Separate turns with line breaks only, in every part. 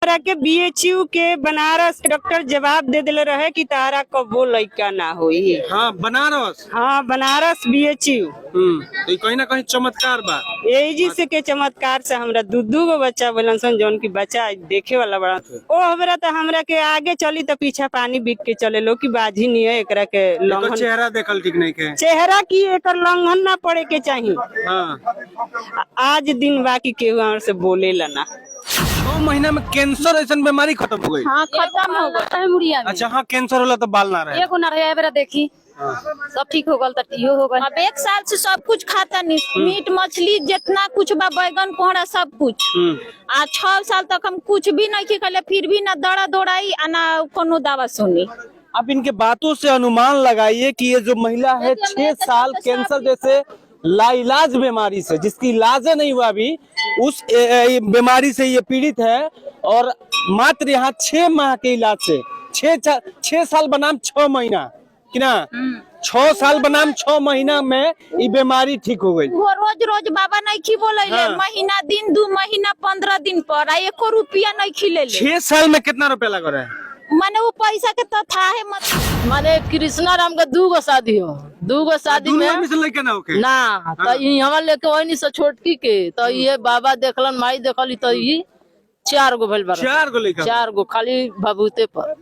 हमरा के बीएचयू के बनारस डॉक्टर जवाब दे दिले रहे कि तारा कबो लइका ना होई।
हाँ बनारस।
हाँ बनारस बीएचयू।
तो कहीं ना कहीं चमत्कार बा।
यही जी से के चमत्कार से हमरा दू गो बच्चा बोलन सन, जौन की बच्चा देखे वाला बड़ा ओ हमरा तो हमरा के आगे चली तो पीछा पानी बिक के चले लो कि बाजी नहीं है एकरा के लंघन।
चेहरा देखल ठीक नहीं के
चेहरा की एकर लंघन ना पड़े के चाहिए।
हाँ।
आज दिन बाकी केहू हमर से बोलेला ना।
6 महीना में कैंसर ऐसा बीमारी खत्म हो गई।
हाँ खत्म हो गया मुड़िया में।
अच्छा हाँ कैंसर होला तो बाल ना रहे।
एगो ना रहे बेरा देखी सब ठीक हो गल तो इहो हो गल। अब 1 साल से सब कुछ खाता नहीं, मीट मछली जितना कुछ बा, बैगन कोहड़ा सब कुछ। आ 6 साल तक हम कुछ भी नहीं खिले, फिर भी ना दौड़ा दौड़ाई ना कोनो दवा सुनी।
अब इनके बातों से अनुमान लगाइए कि ये जो महिला है 6 साल कैंसर जैसे लाइलाज बीमारी से, जिसकी इलाज नहीं हुआ अभी, उस बीमारी से ये पीड़ित है और मात्र यहाँ 6 माह के इलाज से 6 साल बनाम 6 महीना कि ना 6 साल बनाम 6 महीना में ये बीमारी ठीक हो गई।
वो रोज रोज बाबा नहीं खी बोले
हाँ।
महीना दिन 2 महीना 15 दिन पर 1 रुपया नहीं खिले।
6 साल में कितना रुपया लग रहा है?
माने वो पैसा के तो था है मत।
माने कृष्णा राम का 2 गो शादी हो, 2 गो शादी में
लेके ना होके
ना तो यहाँ लेके वही से छोटकी के तो ये बाबा देखलन माई देखली तो ये 4 गो भइल बा।
4 गो लेकर
4 गो खाली भभूते पर।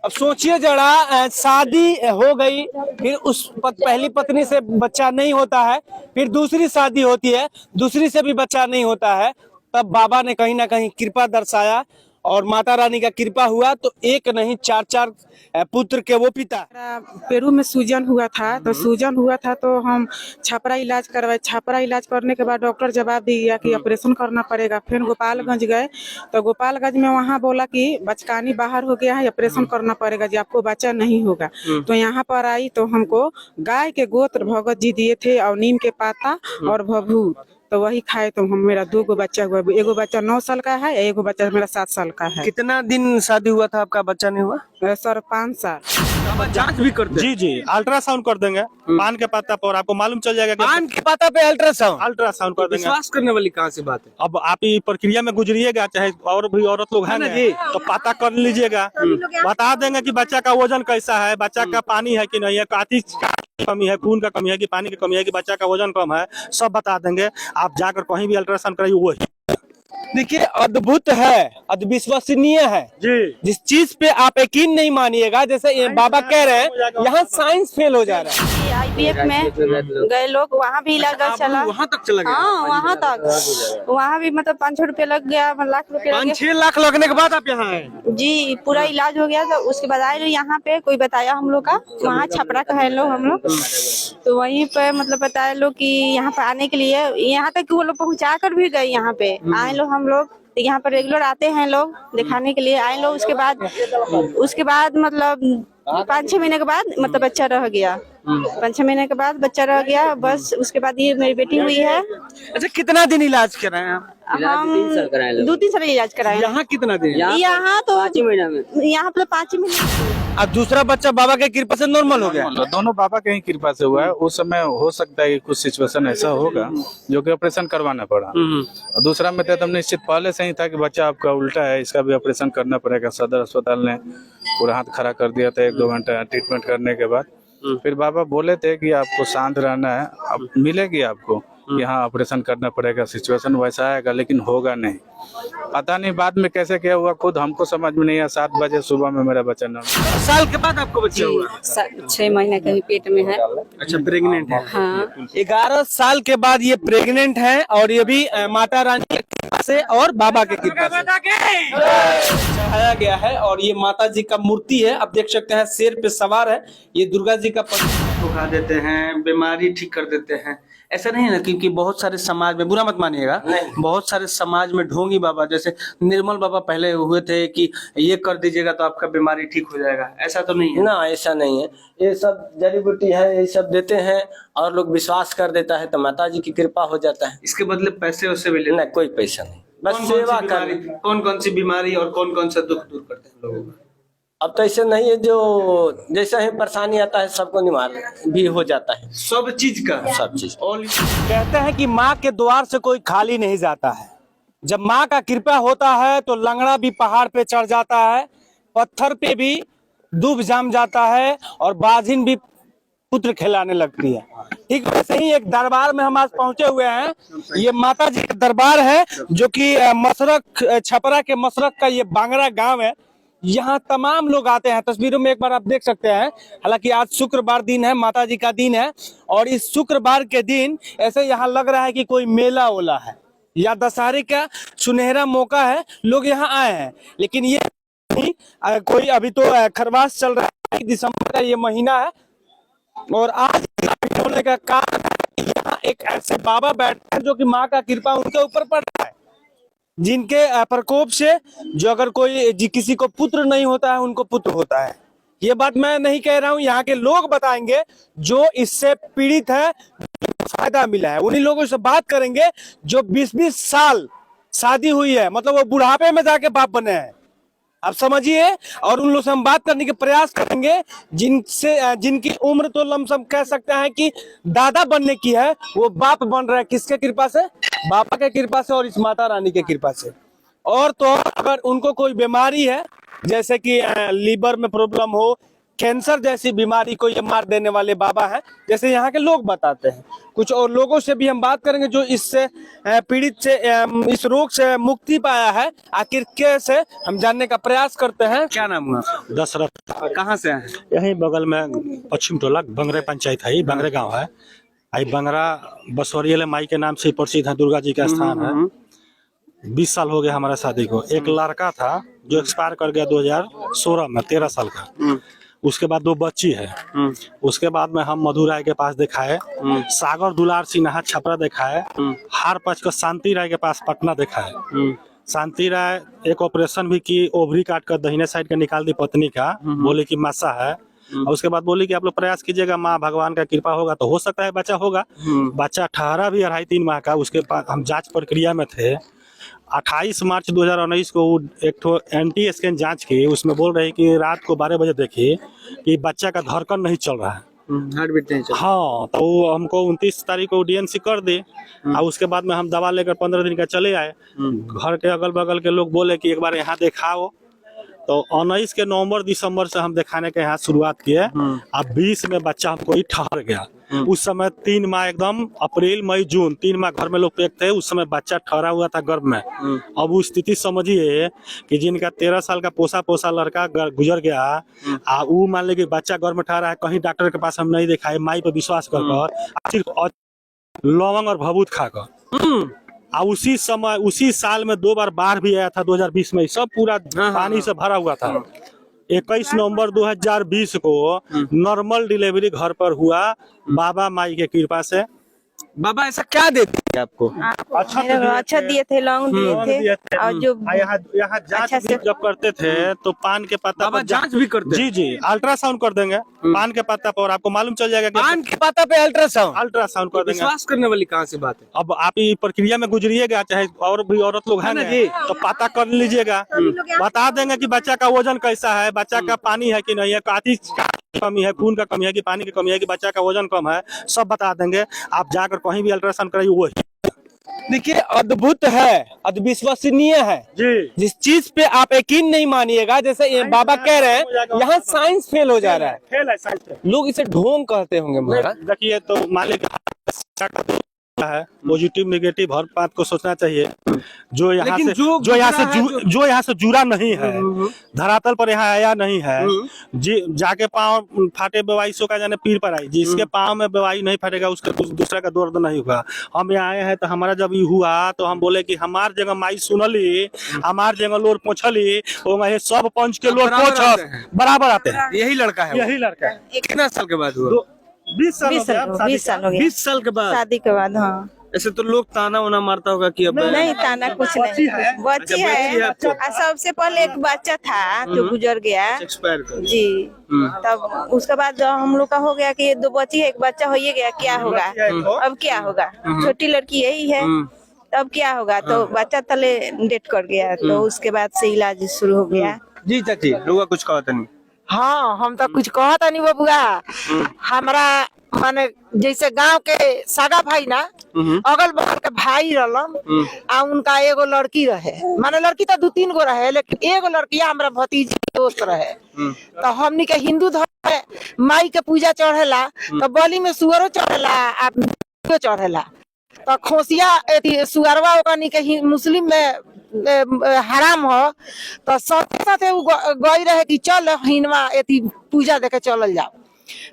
अब सोचिए जरा, शादी हो गई, फिर उस पहली पत्नी से बच्चा नहीं होता है, फिर दूसरी शादी होती है, दूसरी से भी बच्चा नहीं होता है, तब बाबा ने कहीं ना कहीं कृपा दर्शाया और माता रानी का कृपा हुआ तो एक नहीं 4 पुत्र के वो पिता।
पेरू में सूजन हुआ था, तो सूजन हुआ था तो हम छपरा इलाज करवाए। छपरा इलाज करने के बाद डॉक्टर जवाब दिया कि ऑपरेशन करना पड़ेगा। फिर गोपालगंज गए तो गोपालगंज में वहाँ बोला कि बचकानी बाहर हो गया है, ऑपरेशन करना पड़ेगा जी, आपको बच्चा नहीं होगा। तो यहाँ पर आई तो हमको गाय के गोत्र भगत जी दिए थे और नीम के पाता और भभूत, तो वही खाए तो हम मेरा 2 गो बच्चा हुआ। एगो बच्चा 9 साल का है, एगो बच्चा मेरा 7 साल का है।
कितना दिन शादी हुआ था आपका, बच्चा नहीं हुआ?
सर 5 साल।
जांच भी करते?
जी अल्ट्रासाउंड कर देंगे पान के पत्ता पर, आपको मालूम चल जाएगा।
पान के पत्ता पे अल्ट्रासाउंड
कर देंगे।
विश्वास करने वाली कहाँ से बात है?
अब आप ये प्रक्रिया में गुजरिएगा, चाहे और भी औरत लोग हैं ना
जी,
तो पता कर लीजिएगा, बता देंगे कि बच्चा का वजन कैसा है, बच्चा का पानी है कि नहीं है, काती कमी है, खून का कमी है कि पानी की कमी है कि बच्चा का वजन कम है, सब बता देंगे। आप जाकर कहीं भी अल्ट्रासाउंड कराइए वही।
देखिए अद्भुत है, अविश्वसनीय है
जी।
जिस चीज पे आप यकीन नहीं मानिएगा, जैसे ये बाबा कह रहे हैं, यहाँ साइंस फेल हो जा रहा है।
आईपीएफ में गए लोग, वहाँ भी इलाज चला।
वहाँ तक चला गया?
हाँ वहाँ तक, वहाँ भी मतलब 5-6 रुपए लग गया, 1 लाख रुपए लग
5-6 लाख लगने के बाद आप यहाँ आए?
जी पूरा इलाज हो गया। तो उसके बाद आए यहाँ पे, कोई बताया हम लोग का, वहाँ छपरा का है लोग हम लोग, तो वहीं पे मतलब बताया लोग कि यहाँ पे आने के लिए, यहाँ तक वो लोग पहुँचा कर भी गए। यहाँ पे आए लोग, हम लोग यहाँ पर रेगुलर आते हैं लोग दिखाने के लिए, आए लोग। उसके बाद मतलब 5-6 महीने के बाद मतलब बच्चा रह गया। 5-6 महीने के बाद बच्चा रह गया, बस उसके बाद ये मेरी बेटी हुई है।
अच्छा कितना दिन इलाज कराए आप?
हम 2-3 साल इलाज कराए।
यहाँ कितना दिन?
यहाँ तो 5 महीना में, यहाँ पे 5 महीने।
अब दूसरा बच्चा बाबा के कृपा से नॉर्मल हो गया?
दोनों बाबा के ही कृपा से हुआ है। उस समय हो सकता है कि कुछ सिचुएशन ऐसा होगा जो कि ऑपरेशन करवाना पड़ा। और दूसरा में तो एकदम निश्चित पहले से ही था कि बच्चा आपका उल्टा है, इसका भी ऑपरेशन करना पड़ेगा। सदर अस्पताल ने पूरा हाथ खड़ा कर दिया था 1-2 घंटा ट्रीटमेंट करने के बाद। फिर बाबा बोले थे कि आपको शांत रहना है, अब मिलेगी आपको, यहाँ ऑपरेशन करना पड़ेगा, सिचुएशन वैसा आएगा, लेकिन होगा नहीं। पता नहीं बाद में कैसे क्या हुआ, खुद हमको समझ में नहीं आया। 7 बजे सुबह में मेरा बच्चा न।
साल के बाद आपको बच्चा हुआ?
6 महीने का ही पेट में है।
अच्छा प्रेग्नेंट है?
हाँ।
11 साल के बाद ये प्रेग्नेंट है और ये भी माता रानी की कृपा से और बाबा के कृपा से चढ़ाया गया है। और ये माता जी का मूर्ति है, आप देख सकते हैं शेर पे सवार है। ये दुर्गा जी का उठा देते हैं, बीमारी ठीक कर देते हैं। ऐसा नहीं है ना, क्योंकि बहुत सारे समाज में, बुरा मत मानिएगा, बहुत सारे समाज में ढोंगी बाबा, जैसे निर्मल बाबा पहले हुए थे कि ये कर दीजिएगा तो आपका बीमारी ठीक हो जाएगा, ऐसा तो नहीं है
ना। ऐसा नहीं है, ये सब जड़ी बूटी है, ये सब देते हैं और लोग विश्वास कर देता है तो माता जी की कृपा हो जाता है।
इसके बदले पैसे वैसे भी
नहीं, कोई पैसा नहीं, बस सेवा कर।
कौन कौन सी बीमारी और कौन कौन सा दुख दूर करते हैं लोगों का?
अब तो ऐसा नहीं है, जो जैसा ही परेशानी आता है सबको निवारण भी हो जाता है,
सब चीज का,
सब चीज।
कहते हैं कि माँ के द्वार से कोई खाली नहीं जाता है, जब माँ का कृपा होता है तो लंगड़ा भी पहाड़ पे चढ़ जाता है, पत्थर पे भी डूब जम जाता है और बाजिन भी पुत्र खिलाने लगती है। ठीक वैसे ही एक दरबार में हम आज पहुंचे हुए हैं। ये माता जी का दरबार है जो कि मसरक छपरा के मसरक का ये बांगड़ा गांव है। यहाँ तमाम लोग आते हैं, तस्वीरों में एक बार आप देख सकते हैं। हालांकि आज शुक्रवार दिन है, माता जी का दिन है और इस शुक्रवार के दिन ऐसे यहाँ लग रहा है कि कोई मेला ओला है या दशहरे का सुनहरा मौका है, लोग यहाँ आए हैं। लेकिन ये कोई अभी तो खरवास चल रहा है, दिसंबर का ये महीना है और आज होने का कारण है यहाँ एक ऐसे बाबा बैठे हैं जो कि माँ का कृपा उनके ऊपर पड़ रहा है, जिनके प्रकोप से जो अगर कोई किसी को पुत्र नहीं होता है उनको पुत्र होता है। ये बात मैं नहीं कह रहा हूँ, यहाँ के लोग बताएंगे जो इससे पीड़ित है, फायदा मिला है। उन्हीं लोगों से बात करेंगे जो 20-20 साल शादी हुई है, मतलब वो बुढ़ापे में जाके बाप बने हैं, आप समझिए। और उन लोगों से हम बात करने के प्रयास करेंगे जिनकी उम्र तो लमसम कह सकते हैं कि दादा बनने की है, वो बाप बन रहे हैं। किसके कृपा से? बाबा के कृपा से और इस माता रानी के कृपा से। और तो अगर उनको कोई बीमारी है, जैसे कि लीवर में प्रॉब्लम हो, कैंसर जैसी बीमारी को ये मार देने वाले बाबा हैं, जैसे यहाँ के लोग बताते हैं। कुछ और लोगों से भी हम बात करेंगे जो इससे पीड़ित से, इस रोग से मुक्ति पाया है, आखिर कैसे, हम जानने का प्रयास करते हैं। क्या नाम हुआ?
दशरथ।
कहाँ से हैं?
यही बगल में पश्चिम टोला बंगरे पंचायत है, बंगरे गांव है। आई बंगरा बसवरियल माई के नाम से प्रसिद्ध है, दुर्गा जी का स्थान है। 20 साल हो गया हमारा शादी को। एक लड़का था जो एक्सपायर कर गया 2016 में, 13 साल का। उसके बाद 2 बच्ची है। उसके बाद में हम मधु राय के पास दिखाए, सागर दुलार सिन्हा छपरा दिखाए, हार पच को शांति राय के पास पटना दिखाए। शांति राय एक ऑपरेशन भी की, ओवरी काट कर दाहिने साइड का निकाल दी पत्नी का, बोले कि मस्सा है। और उसके बाद बोली कि आप लोग प्रयास कीजिएगा, माँ भगवान का कृपा होगा तो हो सकता है बच्चा होगा। बच्चा ठहरा भी 2.5-3 माह का। उसके बाद हम जांच प्रक्रिया में थे। 28 मार्च 2019 को एक तो एंटी स्कैन जांच की, उसमें बोल रहे कि रात को 12 बजे देखिए कि बच्चा का धड़कन नहीं चल रहा है,
हार्ट बीट नहीं चल।
हाँ, तो वो हमको 29 तारीख को डीएनसी कर दी। और उसके बाद में हम दवा लेकर 15 दिन का चले आए। घर के अगल बगल के लोग बोले कि एक बार यहाँ दिखाओ, तो 19 के नवंबर दिसंबर से हम दिखाने के यहाँ शुरुआत किए। अब 20 में बच्चा हमको ही ठहर गया। उस समय 3 माह एकदम, अप्रैल मई जून 3 माह घर में लोग पैक थे। उस समय बच्चा ठहरा हुआ था गर्भ में। अब वो स्थिति समझिए कि जिनका 13 साल का पोसा लड़का गुजर गया, वो मान लीजिए बच्चा गर्भ में ठहरा है, कहीं डॉक्टर के पास हम नहीं दिखाए, माई पर विश्वास कर लौंग और भभूत खाकर। उसी समय उसी साल में 2 बार बाढ़ भी आया था 2020 में, सब पूरा पानी से भरा हुआ था। 21 नवंबर 2020 को नॉर्मल डिलीवरी घर पर हुआ, बाबा माई के कृपा से।
बाबा ऐसा क्या देते हैं आपको?
अच्छा दिए थे, लौंग दिए थे और जो
यहाँ जांच
अच्छा
भी जब करते थे तो पान के पत्ता
बाबा
पर
जांच भी करते हैं?
जी अल्ट्रासाउंड कर देंगे पान के पत्ता पर, आपको मालूम चल जाएगा कि
पान के पत्ता पे
अल्ट्रासाउंड कर देंगे।
विश्वास करने वाली कहाँ से बात है?
अब आप ये प्रक्रिया में गुजरिएगा, चाहे और भी औरत लोग हैं ना जी, तो पता कर लीजिएगा, बता देंगे कि बच्चा का वजन कैसा है, बच्चा का पानी है कि नहीं है, काती कमी है, खून का कमी है कि पानी की कमी है कि बच्चा का वजन कम है, सब बता देंगे। आप जाकर कहीं भी अल्ट्रासाउंड कराइए, वही
देखिए अद्भुत है, अविश्वसनीय है
जी।
जिस चीज पे आप यकीन नहीं मानिएगा, जैसे ये बाबा कह रहे हैं, यहाँ साइंस फेल हो जा रहा है।
फेल है साइंस।
लोग इसे ढोंग कहते होंगे महाराज।
देखिए तो मान लीजिए है पॉजिटिव नेगेटिव, हर बात को सोचना चाहिए। जो यहाँ से जो यहाँ से जुड़ा नहीं है, धरातल पर यहाँ आया नहीं है, जी जाके पाँव फाटे बेवाइसों का जाने पीर पर आई, जिसके पाँव में बेवाई नहीं फटेगा उसके दूसरा का दर्द नहीं होगा। हम यहाँ आए हैं तो हमारा जब ये हुआ तो हम बोले कि हमार जगह माई सुनली, हमार जगह लोर पोछली, सब पंच के लोर पोछ बराबर आते हैं।
यही लड़का है?
यही लड़का है।
कितना साल के बाद हुआ?
20 साल हो गया।
20 साल के बाद
शादी के बाद। हाँ,
ऐसे तो लोग ताना वाना मारता होगा कि अब
नहीं ताना कुछ नहीं, बच्ची है। सबसे पहले एक बच्चा था जो गुजर गया
एक्सपायर कर
जी। तब उसके बाद हम लोग का हो गया कि 2 बच्ची है, एक बच्चा हो ही गया, क्या होगा अब, क्या होगा, छोटी लड़की यही है, तब क्या होगा। तो बच्चा तले डेट कर गया, तो उसके बाद से इलाज शुरू हो गया।
जी चाची, लोग कुछ कहते नहीं?
हाँ, हम तो कुछ कहता नहीं बबुआ। हमारा माने जैसे गांव के सागा भाई ना अगल बगल के भाई रहलन आ उनका एगो लड़की रहे, माने लड़की तो 2-3 गो रहे लेकिन एगो लड़किया हमरा भतीजी के दोस्त रहे। तो हमनी के हिंदू धर्म में माई के पूजा चढ़ेला तो बलि में सुअरो चढ़ेला आ चढ़ेला। तो खोसिया सुअरवा ओकनी के मुस्लिम में हराम हो तो साथे साथे गई रहे कि चल हिनवा एती पूजा देखे चलल जाओ।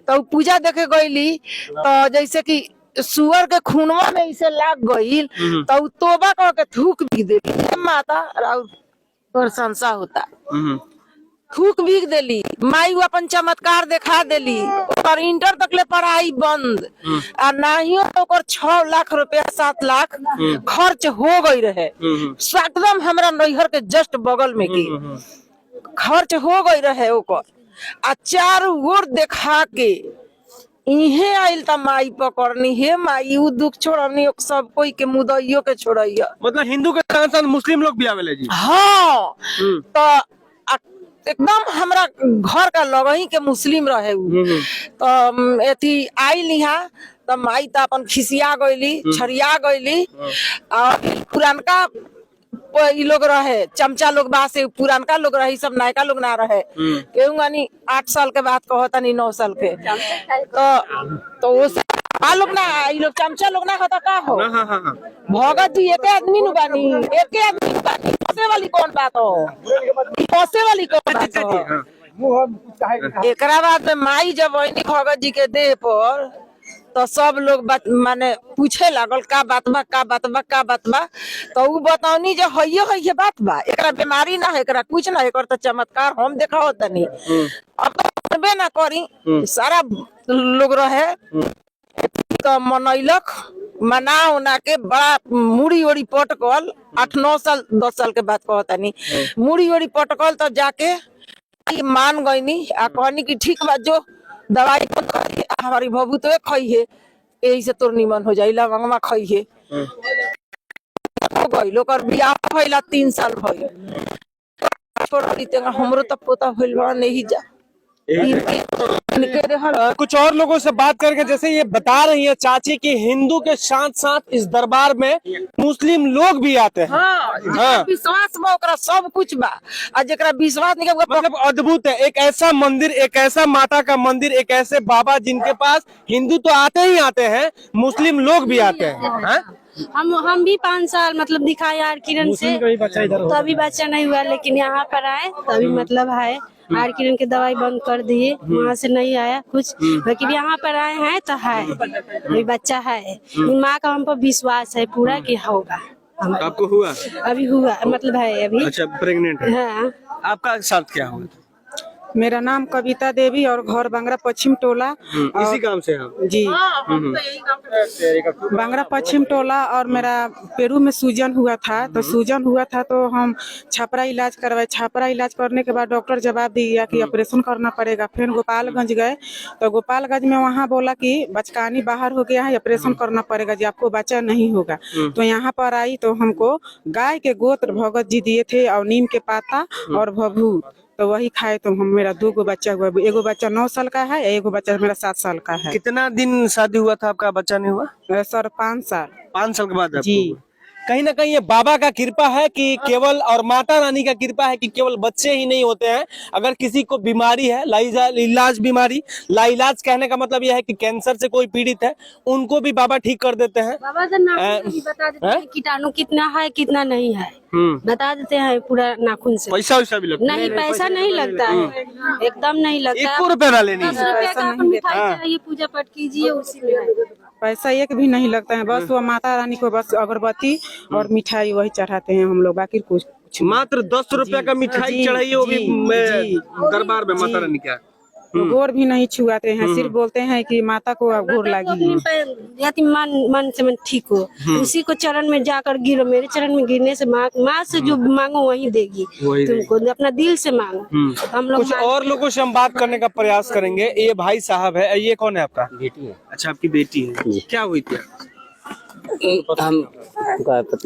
तो पूजा देखे गईली तो जैसे कि सुअर के खूनवा में इसे लाग गईल तो तोबा कह के थूक भी देली। माता प्रशंसा होता, थूक भी देली। माई अपन चमत्कार दिखा देली और इंटर तक ले पढ़ाई बंद आ नहीं ओकर 6 लाख रुपया 7 लाख खर्च हो गई रहे। एकदम हमरा नैहर के जस्ट बगल में की खर्च हो गई रहे ओकर आ 4 ओर देखा के इहे आइल त माई पकड़नी। हे माई उ दुख छोड़नी सब कोई के मुदइयो के छोड़ैया।
मतलब हिंदू के साथ साथ मुस्लिम लोग भी आवेले जी?
हाँ तो एकदम हमरा घर का लगही के मुस्लिम रहे उ। तो एथी आइल यहाँ तो माई तो अपन खिसिया गईली, छरिया गईली और पुरानका ई लोग रहे चमचा लोग बा से पुरानका लोग रहे, सब नयका लोग ना रहे। केहू गानी 8 साल के बाद कहता नहीं 9 साल के तो वो लोग ना ई लोग चमचा लोग ना कहता का हो। भगत जी एक आदमी नु बानी, एक आदमी बानी, फंसे वाली कौन बात हो, फंसे वाली कौन बात हो। एकरा बाद में माई जब वही भगत जी के देह पर तो सब लोग माने पूछे लागल का बात बा का बात बा का बात बा। तो उ बतावनी जो है बात बा, एकरा बीमारी ना है, एकरा कुछ ना है, एकर तो चमत्कार हम देखाओ तनी। अब तो करबे ना करी, सारा लोग रहे तो मनैलक, मना उना के बड़ा मुड़ी ओड़ी पटकल। 8-9 साल 10 साल के बाद कहतनी मुड़ी ओड़ी पटकल तो जाके मान गईनी आ कहनी कि ठीक बा जो दवाई बंद कर हमारी बबू तो खाइए यही से तोर निमन हो जाई, लवंगवा खाइए। हो गई लोग बियाह भइला 3 साल भइल हमरो तो पोता भइल बा नहीं जा।
कुछ और लोगों से बात करके जैसे ये बता रही है चाची कि हिंदू के साथ साथ इस दरबार में मुस्लिम लोग भी आते हैं।
हाँ। विश्वास में ओकरा सब कुछ बा आ जेकरा विश्वास नहीं
मतलब अद्भुत है। एक ऐसा मंदिर, एक ऐसा माता का मंदिर, एक ऐसे बाबा जिनके पास हिंदू तो आते ही आते हैं, मुस्लिम लोग भी आते हैं।
हम भी 5 साल मतलब दिखाए यार किरण से, तभी बच्चा नहीं हुआ लेकिन यहाँ पर आए तभी मतलब है आर किरण के दवाई बंद कर दिए, वहाँ से नहीं आया कुछ, लेकिन यहाँ पर आए हैं तो है अभी बच्चा है। माँ का हम पर विश्वास है पूरा कि होगा।
आपको हुआ?
अभी हुआ मतलब है अभी।
अच्छा प्रेग्नेंट है?
हाँ।
आपका साथ क्या हुआ?
मेरा नाम कविता देवी और घर बांगरा पश्चिम टोला।
इसी काम से हम
जी बांगरा पश्चिम टोला। और मेरा पेरू में सूजन हुआ था तो हम छपरा इलाज करवाए। छपरा इलाज करने के बाद डॉक्टर जवाब दिया कि ऑपरेशन करना पड़ेगा। फिर गोपालगंज गए तो गोपालगंज में वहाँ बोला कि बचकानी बाहर हो गया है, ऑपरेशन करना पड़ेगा जी, आपको बच्चा नहीं होगा। तो यहाँ पर आई तो हमको गाय के गोत्र भगत जी दिए थे और नीम के पाता और भभू, तो वही खाए तो हम मेरा 2 गो बच्चा हुआ। एगो बच्चा 9 साल का है, एगो बच्चा मेरा 7 साल का है।
कितना दिन शादी हुआ था आपका, बच्चा नहीं हुआ?
सर 5 साल।
5 साल के बाद
जी।
कहीं ना कहीं ये बाबा का कृपा है कि केवल, और माता रानी का कृपा है कि केवल बच्चे ही नहीं होते हैं। अगर किसी को बीमारी है, लाइलाज बीमारी, लाइलाज कहने का मतलब यह है कि कैंसर से कोई पीड़ित है, उनको भी बाबा ठीक कर देते हैं।
बाबा तो नाखून भी बता देते हैं कीटाणु कितना है कितना नहीं है, बता देते हैं पूरा नाखून से।
पैसा वैसा भी लगता है?
नहीं पैसा नहीं लगता है, एकदम नहीं लगता है।
1 रुपया ना लेनी
10 रुपया का अपन मिठाई चाहिए, पूजा पाठ कीजिए उसी में
पैसा एक भी नहीं लगता है। बस वो माता रानी को बस अगरबत्ती और मिठाई वही चढ़ाते हैं हम लोग, बाकी कुछ
मात्र 10 रुपया का मिठाई चढ़ाइए, वो भी दरबार में माता रानी क्या
गोर भी नहीं छुआते हैं, सिर्फ बोलते हैं कि माता को गोर लगी।
मन से मन ठीक हो, उसी को चरण में जाकर गिरो। मेरे चरण में गिरने से माँ से जो मांगो वही देगी तुमको, अपना दिल से मांगो। हम लोग
कुछ और लोगों से हम बात करने का प्रयास करेंगे। ये भाई साहब है, ये कौन है आपका?
बेटी है।
अच्छा आपकी बेटी है, क्या हुई थी?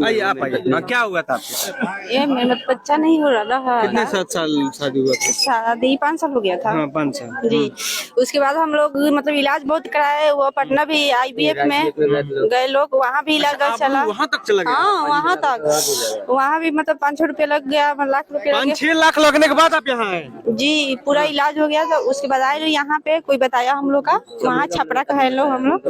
आइए आप आइए। हाँ, क्या हुआ था आपके?
ये मेरा बच्चा नहीं हो रहा है।
कितने साल शादी हुआ था?
शादी 5 साल हो गया था।
हाँ 5 साल।
जी, उसके बाद हम लोग मतलब इलाज बहुत कराए, वो पटना भी IVF में गए लोग, वहाँ भी इलाज चला।
वहाँ तक चला गया?
हाँ वहाँ तक, वहाँ भी मतलब 5-6 रुपए लग गया, लाख रुपए लग
5-6 लाख लगने के बाद आप यहाँ आए?
जी, पूरा इलाज हो गया था। उसके बाद आए यहाँ पे, कोई बताया हम लोग का, वहाँ छपरा का है लोग हम लोग,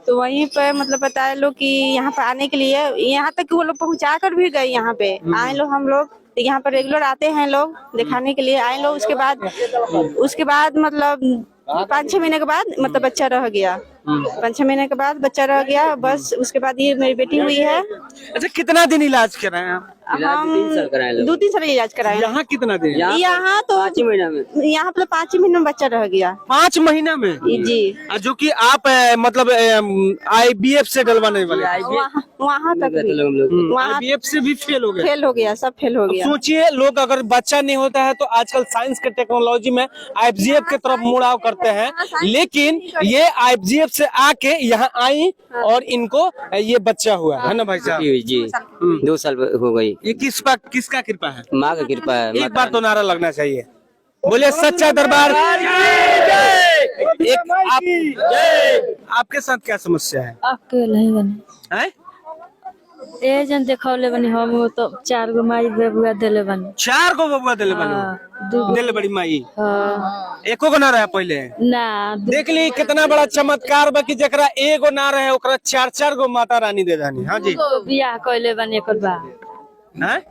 तो वहीं पे मतलब बताए लोग कि यहाँ पे आने के लिए, यहाँ तक वो लोग पहुँचा कर भी गए। यहाँ पे आए लोग, हम लोग यहाँ पर रेगुलर आते हैं लोग दिखाने के लिए, आए लोग। उसके बाद मतलब 5-6 महीने के बाद मतलब बच्चा रह गया। 5-6 महीने के बाद बच्चा रह गया, बस उसके बाद ये मेरी बेटी हुई है।
अच्छा, कितना दिन इलाज कराए आप?
हम 2-3 साल इलाज कराए।
यहाँ कितना दिन?
यहाँ तो 5 महीना में, यहाँ पे 5 महीने में बच्चा रह गया।
5 महीना में?
जी।
जो कि आप मतलब IVF से डलवाने वाले?
वहाँ तक भी, वहाँ
IVF से भी फेल हो गए?
फेल हो गया, सब फेल हो गया।
सोचिए, लोग अगर बच्चा नहीं होता है तो आजकल साइंस के टेक्नोलॉजी में IVF की तरफ मुड़ाव करते हैं, लेकिन ये IVF से आके यहाँ आई और इनको ये बच्चा हुआ है ना भाई साहब?
जी 2 साल हो गई।
ये किसका कृपा है?
माँ का कृपा है।
एक बार तो नारा लगना चाहिए, बोले सच्चा दरबार। एक आपके साथ क्या समस्या है?
अकेले ही बने
हैं?
ए जन देखौले बनी, हम तो 4 गो माई बेबुआ देले बनी।
4 गो बबुआ दिले बनी? दिले बड़ी माई? एको को ना रहे पहले?
ना
देख ली कितना बड़ा चमत्कार बा कि जकरा एगो ना रहे ओकरा 4-4 गो माता रानी दे दानी। हाँ जी,
बियाह कइले बनी एकर बा।
हैं?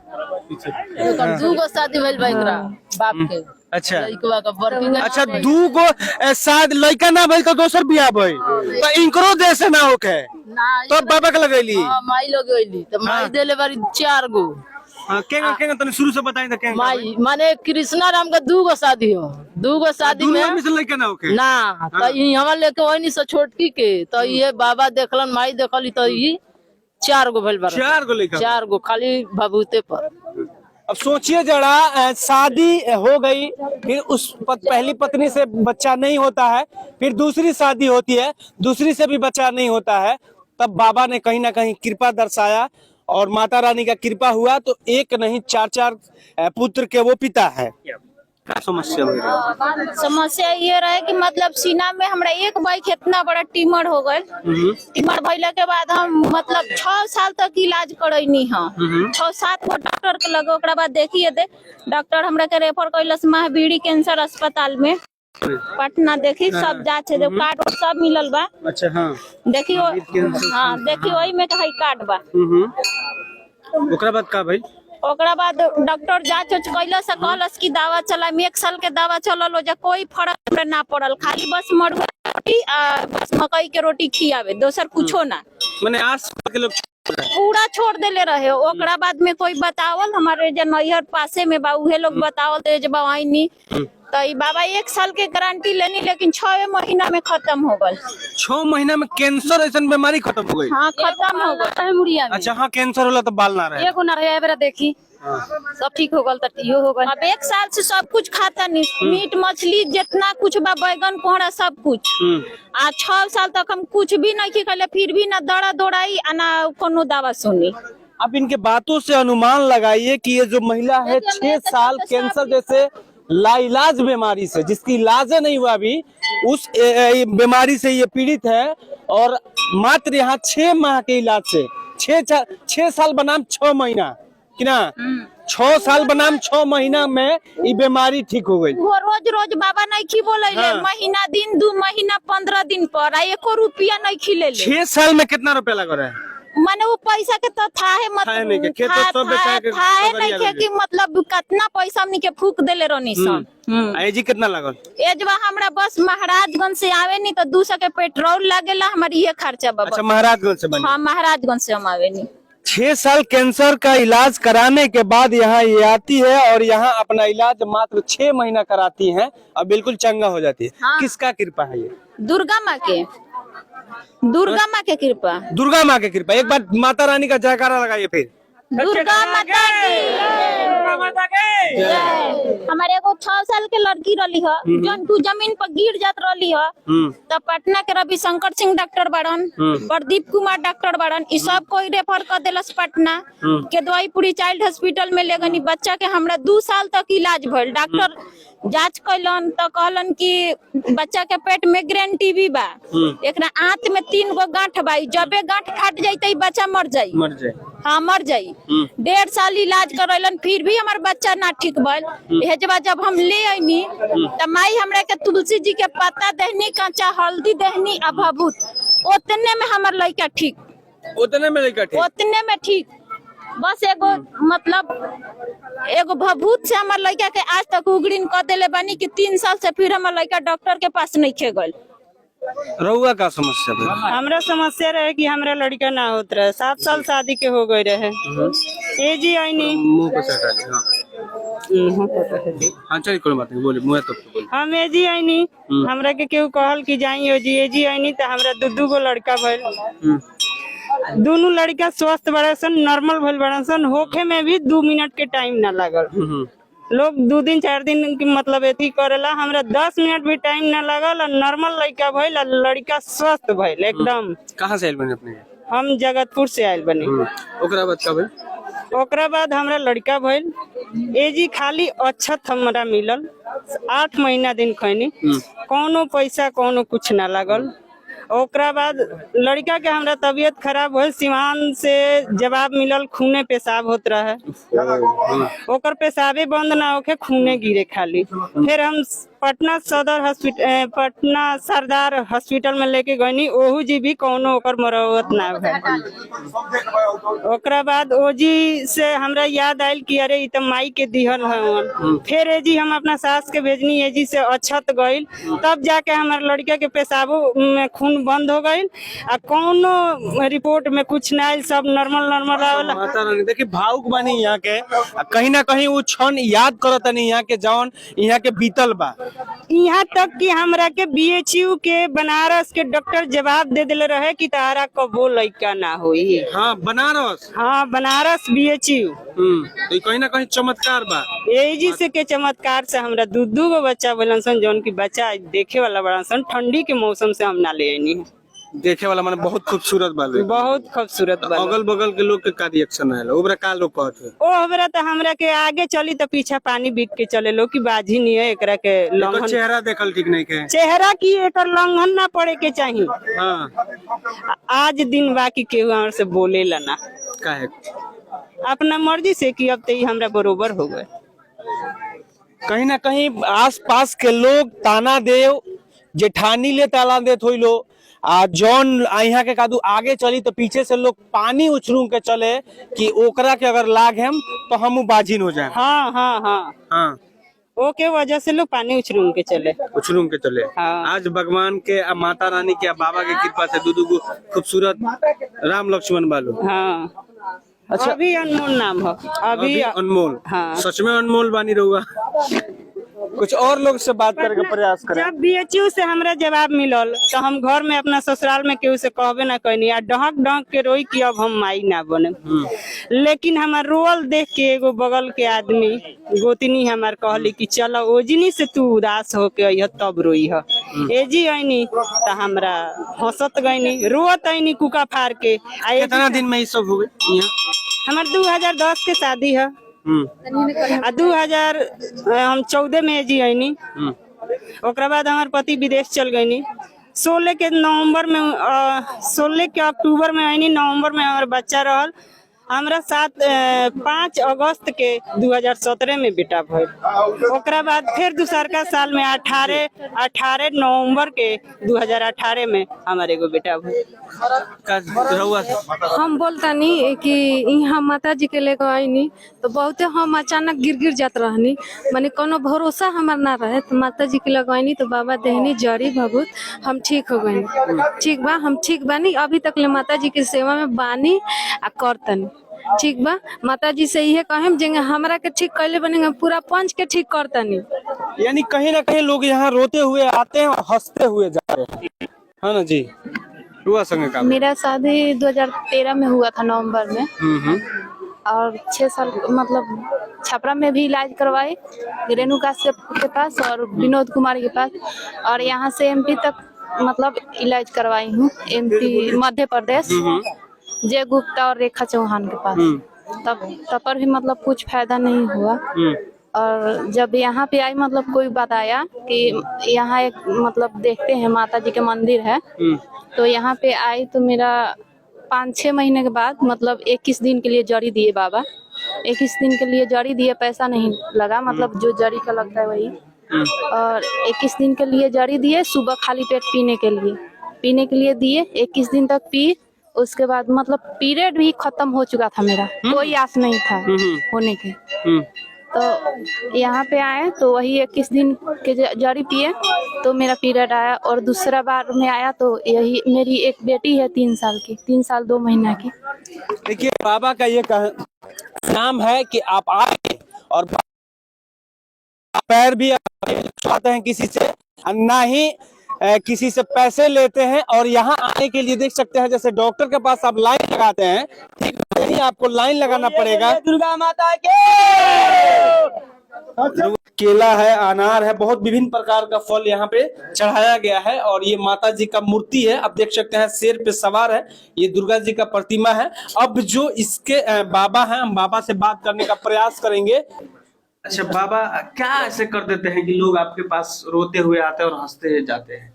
2 गो शादी भइल बा एकरा बाप के।
अच्छा
लइकवा का बड़की का।
अच्छा, 2 गो शादी लड़का ना भइल तो दोसर बियाह भइल, तो इनकरो देश से ना होके तो बाबा के लगैली?
हां माई लोग गइली तो माई देले बारी 4 गो।
हां, केंगा तने शुरू से बताई त केंगा?
माई माने कृष्णा राम का 2 गो शादी हो, 2 गो शादी में
से लड़का ना होके
ना, तो ई हमरा लेके ओनी से छोटकी के, तो ये बाबा देखलन माई देखली तो ई 4 गो भइल बा।
4 गो लड़का?
4 गो खाली भभूते पर।
अब सोचिए जरा, शादी हो गई, फिर उस पहली पत्नी से बच्चा नहीं होता है, फिर दूसरी शादी होती है, दूसरी से भी बच्चा नहीं होता है, तब बाबा ने कहीं ना कहीं कृपा दर्शाया और माता रानी का कृपा हुआ तो एक नहीं 4-4 पुत्र के वो पिता है। क्या समस्या हो रही?
समस्या ये रहे कि मतलब सीना में हमरा एक बाइक इतना बड़ा ट्यूमर हो गए। ट्यूमर भइला के बाद हम मतलब 6 साल तक इलाज करैनी है। 6-7 गो डॉक्टर के लगे, ओकरा बाद देखिए डॉक्टर हमरा के रेफर कैलस महावीर कैंसर अस्पताल में पटना। देखी सब जांच है, कार्ड सब मिलल बा।
अच्छा हाँ,
देखियो, हाँ देखियो वही में कहीं कार्ड बा।
ओकरा बाद का भाई?
ओकरा बाद डॉक्टर जांच उच कैलस, कहलस की दवा चला, 1 साल के दवा चलल हो जा, कोई फर्क ना पड़ल, खाली बस मड़ुआ रोटी बस मकई के रोटी खियावे, दोसर कुछो ना।
माने आस के लोग
पूरा छोड़ देले रहे। ओकरा बाद में कोई बतावल, हमारे जो नैहर पासे में बा उहे लोग बतावल ते जब आईनी तो ई बाबा 1 साल के गारंटी लेनी, लेकिन 6 महीना में खत्म हो गल।
6 महीना में कैंसर ऐसा बीमारी खत्म हो गई?
हाँ खत्म हो गल मुड़िया में।
अच्छा हाँ, कैंसर होला तो बाल ना रहे?
एगो ना रहे, एबरा देखी सब ठीक हो गल त इहो हो गल। अब 1 साल से सब कुछ खाता नहीं, मीट मछली जितना कुछ बा, बैगन कोहड़ा सब कुछ। आ 6 साल तक हम कुछ भी नहीं खिले, फिर भी ना दौड़ा दौड़ाई ना कोनो दवा सुनी।
अब इनके बातों से अनुमान लगाइए कि ये जो महिला है 6 साल कैंसर जैसे लाइलाज बीमारी से, जिसकी इलाज नहीं हुआ अभी, उस बीमारी से ये पीड़ित है और मात्र यहाँ 6 माह के इलाज से 6 साल बनाम 6 महीना कि ना, 6 साल बनाम 6 महीना में ये बीमारी ठीक हो गई।
वो रोज बाबा नहीं खी बोले ले, महीना दिन 2 महीना 15 दिन पर 1 रुपया नहीं खिले ले।
6 साल में कितना रुपया लग रहा है?
माने वो पैसा के तो था है, मतलब नहीं के कि मतलब कितना पैसा हमनी के फूक देले रहनी सन।
एजी कितना लागल?
एजवा हमरा बस महाराजगंज से आवे नहीं तो 200 के पेट्रोल लागेला, हमारी ये खर्चा बाबा।
अच्छा, महाराजगंज से बनी?
हाँ महाराजगंज से हम आवे नहीं।
6 साल कैंसर का इलाज कराने के बाद यहाँ ये आती है और यहाँ अपना इलाज मात्र 6 महीना कराती है और बिल्कुल चंगा हो जाती है। हाँ। किसका कृपा है ये?
दुर्गा माँ के, दुर्गा माँ के कृपा।
दुर्गा माँ के कृपा। एक बार माता रानी का जयकारा लगाइए फिर।
दुर्गा माता की, हमारे एगो 6 साल के लड़की रही है जौन तू जमीन पर गिर जात रही है तब पटना के रविशंकर सिंह डॉक्टर बड़न, प्रदीप कुमार डॉक्टर बड़न, ई सब कोई रेफर कर दिलस पटना के दवाईपुरी चाइल्ड हॉस्पिटल में ले गनी। बच्चा के हमरा 2 साल तक इलाज भइल। डॉक्टर जांच कैलन तो कहलन कि बच्चा के पेट में ग्रेन टीबी बा, एकरा आंत में 3 गो गांठ बा, जबे गांठ फाट जाई बच्चा मर जाई। हाँ मर जाई। 1.5 साल इलाज करैलन फिर भी हमार बच्चा ना ठीक भइल। हेजबा जब हम ले आईनी त माई हमरा के तुलसी जी के पत्ता देहनी, कच्चा हल्दी देहनी आ भभूत, उतने में हमार लड़का ठीक।
उतने में ठीक बस एगो मतलब एगो भभूत से हमार लड़का के आज तक उगड़ीन कर देले बानी कि 3 साल से फिर हमार लड़का डॉक्टर के पास नहीं खे गइल।
रहुआ का समस्या बा?
हमरा समस्या रहे कि हमरा लड़का ना होत रहे। 7 साल शादी के हो गए रहे। ए जी आईनी
मुंह पे सटा ली। हाँ चलिए कोई बात नहीं, बोले मुँह तो बोले।
हम ए जी आईनी, हमरा के केहू कहल कि जाई ओ जी ए जी आईनी तो हमरा 2 गो लड़का भइल। दोनों लड़का स्वस्थ बड़ा सन, नॉर्मल भइल बड़ा सन, होखे में भी 2 मिनट के टाइम ना लागल। लोग 2 दिन 4 दिन की मतलब एथी करेला, हमरा 10 मिनट भी टाइम ना लागल और नॉर्मल लड़का भइल, लड़का स्वस्थ भइल एकदम।
कहाँ से आयल बने अपने?
हम जगतपुर से आयल बनी।
ओकरा बाद का भइल?
ओकरा बाद हमरा लड़का भइल। ए जी खाली अक्षत हमरा मिलल, 8 महीना दिन खैनी, कोनो पैसा कोनो कुछ ना लागल। ओकरा बाद लड़का के हमरा तबीयत खराब हो, सिवान से जवाब मिलल खूने पेशाब होत रहे, ओकर पेशाबे बंद ना होके खूने गिरे खाली। फिर हम पटना सदर हॉस्पिटल, पटना सरदार हॉस्पिटल में लेके गनी, ओहू जी भी कोनो ओकर मरम्मत ना भइल। ओकरा बाद ओजी से हमरा याद आयल कि अरे ई त माई के दिहल हवन। फिर एजी हम अपना सास के भेजनी, एजी से अक्षत गइल, तब जाके हमारे लड़का के पेशाबो में खून बंद हो गइल आ कोनो रिपोर्ट में कुछ ना आइल, सब नॉर्मल आवला।
माता रानी देखिए भावुक बानी यहाँ के, कहीं ना कहीं वो क्षण याद करत नहीं यहाँ के जौन यहाँ के बीतल बा।
यहाँ तक कि हमरा के BHU के बनारस के डॉक्टर जवाब दे दिले रहे कि तारा कबो लड़का ना होई।
हाँ बनारस,
हाँ बनारस BHU।
तो कहीं ना कहीं चमत्कार बा।
एजी से के चमत्कार से हमरा 2 गो बच्चा बोलन सन, जौन की बच्चा देखे वाला बड़ा सन। ठंडी के मौसम से हम ना ले आनी।
देखे वाला माने बहुत खूबसूरत बा,
बहुत खूबसूरत बा।
अगल बगल के लोग के का रिएक्शन है? ओबरा का लोग कहत है?
ओ हमरा त हमरा के आगे चली त पीछे पानी बिक के चले लो कि बाजी नहीं है, एकरा के लंघन।
चेहरा देखल ठीक नहीं के?
चेहरा की एकर लंघन ना पड़े के चाहिए।
हाँ
आज दिन बाकी केहू हमर से बोलेला ना,
काहे?
अपना मर्जी से कि अब तो हमरा बरोबर हो गए।
कहीं ना कहीं आस पास के लोग ताना देव जेठानी ले ताला देत होई लो, आ जौन यहाँ के कादू आगे चली तो पीछे से लोग पानी उछलूं के चले कि ओकरा के अगर लाग हम तो हम बाजिन हो जाए।
हाँ हाँ हाँ
हाँ
ओके वजह से लोग पानी उछलूं के चले।
हाँ। आज भगवान के माता रानी के बाबा के कृपा से 2 गो खूबसूरत राम लक्ष्मण बालू।
हाँ अच्छा, अभी अनमोल नाम है। अभी
अनमोल।
हाँ
सच में अनमोल बानी रहुआ। कुछ और लोग से बात करके प्रयास करें।
जब BHU से हमरा जवाब मिलल तो हम घर में अपना ससुराल में केहू से कहबे ना कहनी, आ डहक के रोई कि अब हम माई ना बने। लेकिन हमार रोल देख के एगो बगल के आदमी गोतनी हमार कहली कि चलो ओजनी से तू उदास होके अइह तब रोई है। एजी आईनी तो हमरा हंसत गईनी, रोत आईनी कुका फाड़ के।
कितना दिन में ये सब हो गए?
हमार 2010 के शादी है। 2014 में जी आईनी। ओकरा बाद हमार पति विदेश चल गईनी। 16 के अक्टूबर में आईनी, नवंबर में हमारा बच्चा रहल। हमरा 5 अगस्त के 2017 में बेटा भइल। ओकरा बाद फिर दूसरका साल में 18 नवंबर के 2018 में हमारे एगो बेटा भइल।
हम बोलतानी कि यहाँ माता जी के लेके आईनी तो बहुते हम अचानक गिर जात रहनी, माने कोनो भरोसा हमार ना रहे। तो माता जी के लगवानी तो बाबा देहनी जड़ी भभूत, हम ठीक हो गई। ठीक बा, हम ठीक बानी, अभी तक ले माता जी की सेवा में बानी आ करतनी। ठीक बा, माता जी से यही कहें जेंगे हमरा के ठीक कैले बनेंगे, पूरा पंच के ठीक करतनी।
यानी कहीं ना कहीं लोग यहाँ रोते हुए आते हैं और हंसते हुए जा रहे हैं, है ना जी? हुआ संग का
मेरा शादी 2013 में हुआ था, नवंबर में।
और 6 साल मतलब छपरा में भी इलाज करवाए रेणुका के पास और विनोद कुमार के पास, और यहाँ से एमपी तक मतलब इलाज करवाई हूँ। एमपी मध्य प्रदेश जय गुप्ता और रेखा चौहान के पास, तब पर भी मतलब कुछ फायदा नहीं हुआ। और जब यहाँ पे आई मतलब कोई बताया कि यहाँ एक मतलब देखते हैं माता जी के मंदिर है, तो यहाँ पे आई तो मेरा 5-6 महीने के बाद मतलब 21 दिन के लिए जड़ी दिए बाबा, 21 दिन के लिए जड़ी दिए, पैसा नहीं लगा, मतलब जो जड़ी का लगता है वही। और 21 दिन के लिए जड़ी दिए, सुबह खाली पेट पीने के लिए दिए, 21 दिन तक पी। उसके बाद मतलब पीरियड भी खत्म हो चुका था मेरा, कोई आस नहीं था होने की। तो यहाँ पे आए तो वही 21 दिन के जड़ी पिए तो मेरा पीरियड आया। और दूसरा बार में आया तो यही मेरी एक बेटी है 3 साल की, 3 साल 2 महीना की।
देखिए बाबा का ये नाम है कि आप आए और पैर भी छुआते हैं किसी से, ना ही किसी से पैसे लेते हैं। और यहाँ आने के लिए देख सकते हैं जैसे डॉक्टर के पास आप लाइन लगाते हैं, ठीक नहीं आपको लाइन लगाना पड़ेगा।
दुर्गा माता के
केला है, अनार है, बहुत विभिन्न प्रकार का फल यहाँ पे चढ़ाया गया है। और ये माता जी का मूर्ति है, आप देख सकते हैं शेर पे सवार है, ये दुर्गा जी का प्रतिमा है। अब जो इसके बाबा हैं, हम बाबा से बात करने का प्रयास करेंगे। अच्छा बाबा, क्या ऐसे कर देते हैं कि लोग आपके पास रोते हुए आते हैं और हंसते जाते हैं?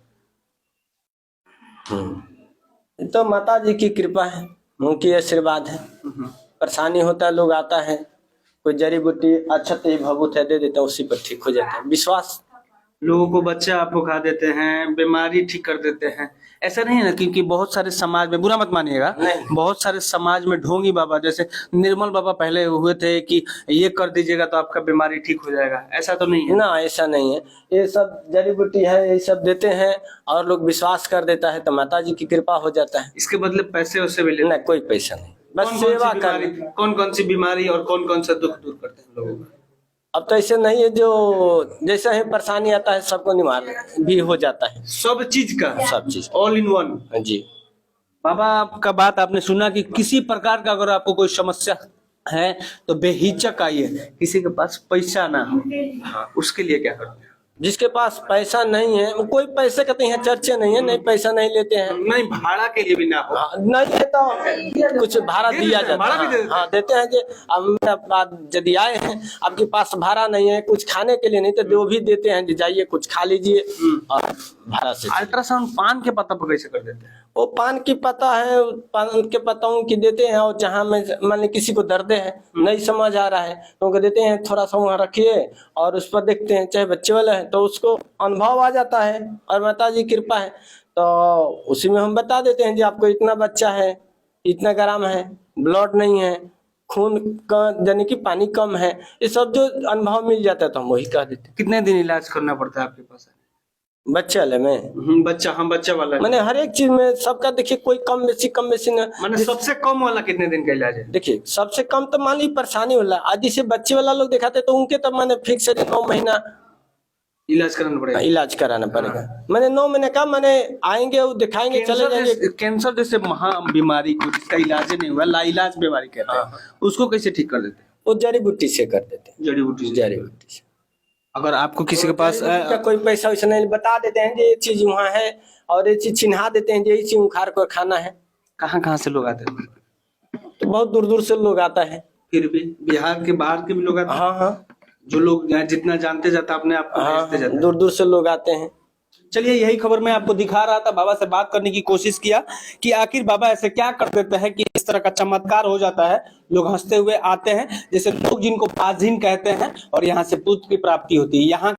तो माता जी की कृपा है, उनकी आशीर्वाद है। परेशानी होता है, लोग आता है, कोई जड़ी बूटी अच्छा ही भभूत है दे देते हैं, उसी पर ठीक हो जाता है। विश्वास,
लोगों को बच्चा आप खा देते हैं, बीमारी ठीक कर देते हैं, ऐसा नहीं है ना? क्योंकि बहुत सारे समाज में, बुरा मत मानिएगा, बहुत सारे समाज में ढोंगी बाबा जैसे निर्मल बाबा पहले हुए थे कि ये कर दीजिएगा तो आपका बीमारी ठीक हो जाएगा, ऐसा तो नहीं है
ना? ऐसा नहीं है, ये सब जड़ी बूटी है, ये सब देते हैं और लोग विश्वास कर देता है तो माता जी की कृपा हो जाता है।
इसके बदले पैसे वैसे भी लेते?
नहीं, कोई पैसा नहीं, बस सेवा कर।
कौन कौन सी बीमारी और कौन कौन सा दुख दूर करते हैं लोगों का?
अब तो ऐसे नहीं है, जो जैसा है परेशानी आता है सबको निवारण भी हो जाता है,
सब चीज का,
सब चीज
ऑल इन वन।
जी
बाबा आपका बात आपने सुना कि किसी प्रकार का अगर आपको कोई समस्या है तो बेहिचक आइए, किसी के पास पैसा ना हो। हाँ, उसके लिए क्या करते हैं?
जिसके पास पैसा नहीं है, वो कोई पैसे कहते हैं चर्चे नहीं है, नहीं पैसा नहीं लेते हैं,
नहीं भाड़ा के लिए भी ना हो।
नहीं है तो कुछ भाड़ा दिया जाता है। हाँ देते हैं कि अब यदि आए हैं आपके पास भाड़ा नहीं है, कुछ खाने के लिए नहीं तो वो भी देते हैं, जाइए कुछ खा लीजिए और भाड़ा से।
अल्ट्रासाउंड पान के पत्ता पर कैसे कर देते हैं?
वो पान की पत्ता है, पान के पत्ताओं की देते हैं, और जहाँ में मान ली किसी को दर्द है, नहीं समझ आ रहा है तो उनको देते हैं, थोड़ा सा वहाँ रखिए और उस पर देखते हैं, चाहे बच्चे वाला है तो उसको अनुभव आ जाता है और माता जी कृपा है तो उसी में हम बता देते हैं जी आपको इतना बच्चा है, इतना ग्राम है, ब्लड नहीं है, खून का यानी कि पानी कम है, ये सब जो अनुभव मिल जाता है तो हम वही कह देते हैं।
कितने दिन इलाज करना पड़ता है आपके पास?
बच्चे वाले में
बच्चा, हम बच्चा वाला
मैंने हर एक चीज में सबका देखिए, कोई कम बेसी न।
मैंने सबसे कम वाला कितने दिन का इलाज है?
देखिए सबसे कम तो मान ली परेशानी वाला, आज जैसे बच्चे वाला लोग दिखाते तो उनके तो मैंने फिक्स है 9 महीना
इलाज कराना पड़ेगा।
इलाज कराना पड़ेगा। मैंने 9 महीने का मैंने आएंगे वो दिखाएंगे चले जाएंगे।
कैंसर जैसे महा बीमारी को जिसका इलाज नहीं हुआ, लाइलाज बीमारी कहते हैं, उसको कैसे ठीक कर देते हैं?
वो जड़ी बूटी से कर देते हैं।
जड़ी बूटी
से
अगर आपको किसी के पास
कोई पैसा वैसा नहीं, बता देते हैं ये चीज वहाँ है और ये चीज चिन्हा देते हैं, ये चीज उखाड़ कर खाना है।
कहाँ से लोग आते हैं?
तो बहुत दूर दूर से लोग आता है।
फिर भी बिहार के बाहर के भी लोग आते हैं?
हाँ,
जो लोग जितना जानते जाता अपने आप को भेजते जाते,
दूर दूर से लोग आते हैं।
चलिए यही खबर मैं आपको दिखा रहा था, बाबा से बात करने की कोशिश किया कि आखिर बाबा ऐसे क्या कर देते हैं कि इस तरह का चमत्कार हो जाता है, लोग हंसते हुए आते हैं, जैसे लोग जिनको बाजिन कहते हैं और यहाँ से पुत्र की प्राप्ति होती है। यहाँ